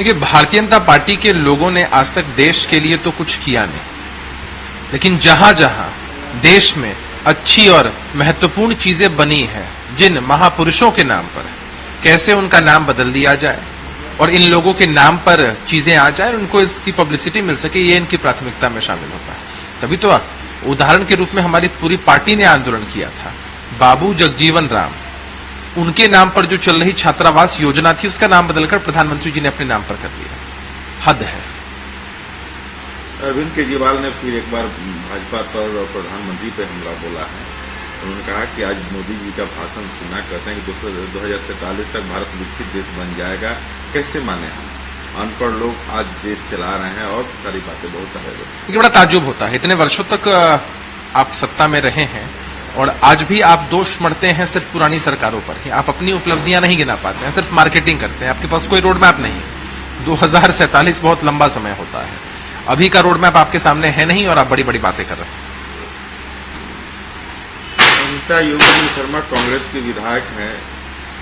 देखिए, भारतीय जनता पार्टी के लोगों ने आज तक देश के लिए तो कुछ किया नहीं, लेकिन जहां जहां देश में अच्छी और महत्वपूर्ण चीजें बनी हैं, जिन महापुरुषों के नाम पर कैसे उनका नाम बदल दिया जाए और इन लोगों के नाम पर चीजें आ जाए, उनको इसकी पब्लिसिटी मिल सके, ये इनकी प्राथमिकता में शामिल होता है। तभी तो उदाहरण के रूप में हमारी पूरी पार्टी ने आंदोलन किया था। बाबू जगजीवन राम, उनके नाम पर जो चल रही छात्रावास योजना थी, उसका नाम बदलकर प्रधानमंत्री जी ने अपने नाम पर कर दिया। हद है। अरविंद केजरीवाल ने फिर एक बार भाजपा पर और प्रधानमंत्री पर हमला बोला है। उन्होंने कहा कि आज मोदी जी का भाषण सुना करते हैं कि 2047 तक भारत विकसित देश बन जाएगा। कैसे माने हम? अनपढ़ लोग आज देश चला रहे हैं और सारी बातें बहुत सारे लोग। ये बड़ा ताज्जुब होता है, इतने वर्षों तक आप सत्ता में रहे हैं और आज भी आप दोष मढ़ते हैं सिर्फ पुरानी सरकारों पर ही। आप अपनी उपलब्धियां नहीं गिना पाते हैं, सिर्फ मार्केटिंग करते हैं। आपके पास कोई रोड मैप नहीं। 2047 बहुत लंबा समय होता है। अभी का रोड मैप आपके सामने है नहीं और आप बड़ी बड़ी बातें कर रहे हैं। अनिता योगी शर्मा कांग्रेस के विधायक हैं।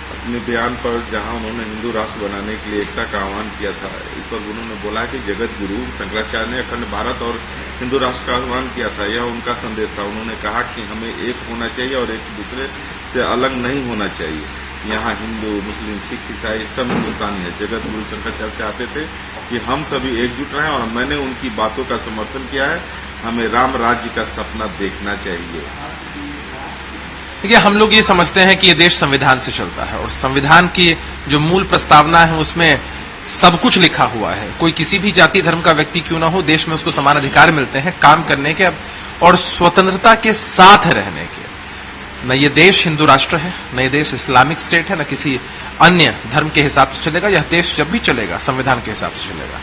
अपने बयान पर जहां उन्होंने हिंदू राष्ट्र बनाने के लिए एकता का आह्वान किया था, इस पर उन्होंने बोला कि जगत गुरु शंकराचार्य ने अखंड भारत और हिंदू राष्ट्र का आह्वान किया था। यह उनका संदेश था। उन्होंने कहा कि हमें एक होना चाहिए और एक दूसरे से अलग नहीं होना चाहिए। यहाँ हिंदू, मुस्लिम, सिख, ईसाई सब हिंदुस्तानी है। जगत गुरु शंकराचार्य चाहते थे कि हम सभी एकजुट रहें और मैंने उनकी बातों का समर्थन किया है। हमें राम राज्य का सपना देखना चाहिए। देखिए, हम लोग ये समझते हैं कि ये देश संविधान से चलता है और संविधान की जो मूल प्रस्तावना है उसमें सब कुछ लिखा हुआ है। कोई किसी भी जाति धर्म का व्यक्ति क्यों ना हो, देश में उसको समान अधिकार मिलते हैं काम करने के और स्वतंत्रता के साथ रहने के। न ये देश हिंदू राष्ट्र है, न ये देश इस्लामिक स्टेट है, न किसी अन्य धर्म के हिसाब से चलेगा। यह देश जब भी चलेगा संविधान के हिसाब से चलेगा।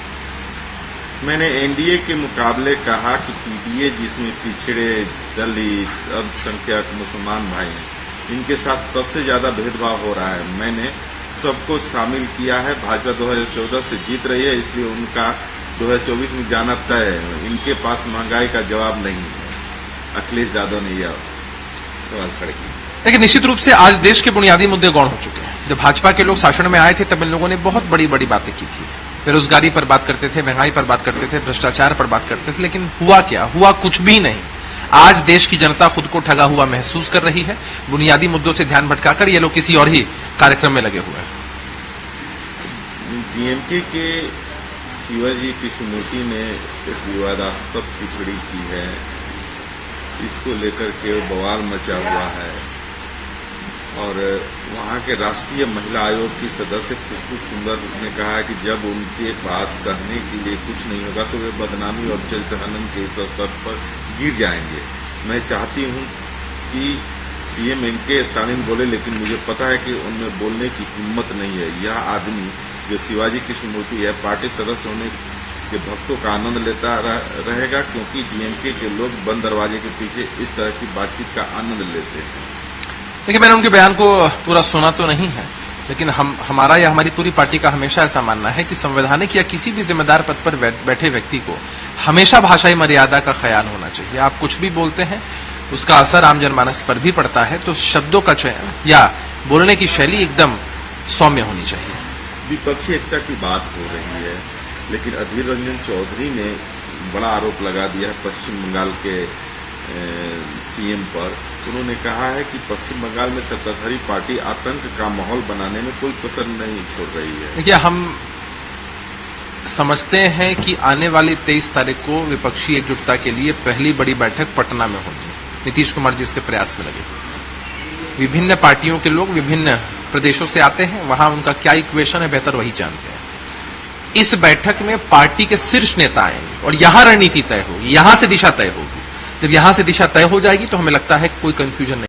मैंने एनडीए के मुकाबले कहा कि पीडीए, जिसमें पिछड़े, दलित, अल्पसंख्यक, मुसलमान भाई हैं, इनके साथ सबसे ज्यादा भेदभाव हो रहा है। मैंने सबको शामिल किया है। भाजपा 2014 से जीत रही है, इसलिए उनका 2024 में जाना तय है। इनके पास महंगाई का जवाब नहीं है। अखिलेश यादव ने यह सवाल खड़े किया। लेकिन निश्चित रूप से आज देश के बुनियादी मुद्दे गौण हो चुके हैं। जब भाजपा के लोग शासन में आए थे तब इन लोगों ने बहुत बड़ी बड़ी बातें की थी। बेरोजगारी पर बात करते थे, महंगाई पर बात करते थे, भ्रष्टाचार पर बात करते थे, लेकिन हुआ क्या? हुआ कुछ भी नहीं। आज देश की जनता खुद को ठगा हुआ महसूस कर रही है। बुनियादी मुद्दों से ध्यान भटकाकर ये लोग किसी और ही कार्यक्रम में लगे हुए हैं। डीएमके के शिवाजी कृष्णमूर्ति ने एक विवादास्पद टिप्पणी की है। इसको लेकर के बवाल मचा हुआ है और वहां के राष्ट्रीय महिला आयोग की सदस्य खुशबू सुंदर ने कहा कि जब उनके पास कहने के लिए कुछ नहीं होगा तो वे बदनामी और चरित्रहनन के इस स्तर पर गिर जाएंगे। मैं चाहती हूं कि सीएम एमके स्टालिन बोले, लेकिन मुझे पता है कि उनमें बोलने की हिम्मत नहीं है। यह आदमी जो शिवाजी कृष्णमूर्ति है, पार्टी सदस्य होने के भक्तों का आनंद लेता रहेगा, क्योंकि डीएमके के लोग बंद दरवाजे के पीछे इस तरह की बातचीत का आनंद लेते हैं। देखिए, मैंने उनके बयान को पूरा सुना तो नहीं है, लेकिन हमारा या हमारी पूरी पार्टी का हमेशा ऐसा मानना है कि संवैधानिक या किसी भी जिम्मेदार पद पर बैठे व्यक्ति को हमेशा भाषाई मर्यादा का ख्याल होना चाहिए। आप कुछ भी बोलते हैं, उसका असर आम जनमानस पर भी पड़ता है, तो शब्दों का चयन या बोलने की शैली एकदम सौम्य होनी चाहिए। विपक्षी एकता की बात हो रही है, लेकिन अधीर रंजन चौधरी ने बड़ा आरोप लगा दिया है पश्चिम बंगाल के सीएम पर। उन्होंने कहा है कि पश्चिम बंगाल में सत्ताधारी पार्टी आतंक का माहौल बनाने में कोई कसर नहीं छोड़ रही है। देखिए, हम समझते हैं कि आने वाली 23 तारीख को विपक्षी एकजुटता के लिए पहली बड़ी बैठक पटना में होगी। नीतीश कुमार जी इसके प्रयास में लगे। विभिन्न पार्टियों के लोग विभिन्न प्रदेशों से आते हैं, वहां उनका क्या इक्वेशन है बेहतर वही जानते हैं। इस बैठक में पार्टी के शीर्ष नेता आएंगे और यहां रणनीति तय होगी, यहां से दिशा तय होगी। जब यहां से दिशा तय हो जाएगी तो हमें लगता है कोई कंफ्यूजन नहीं।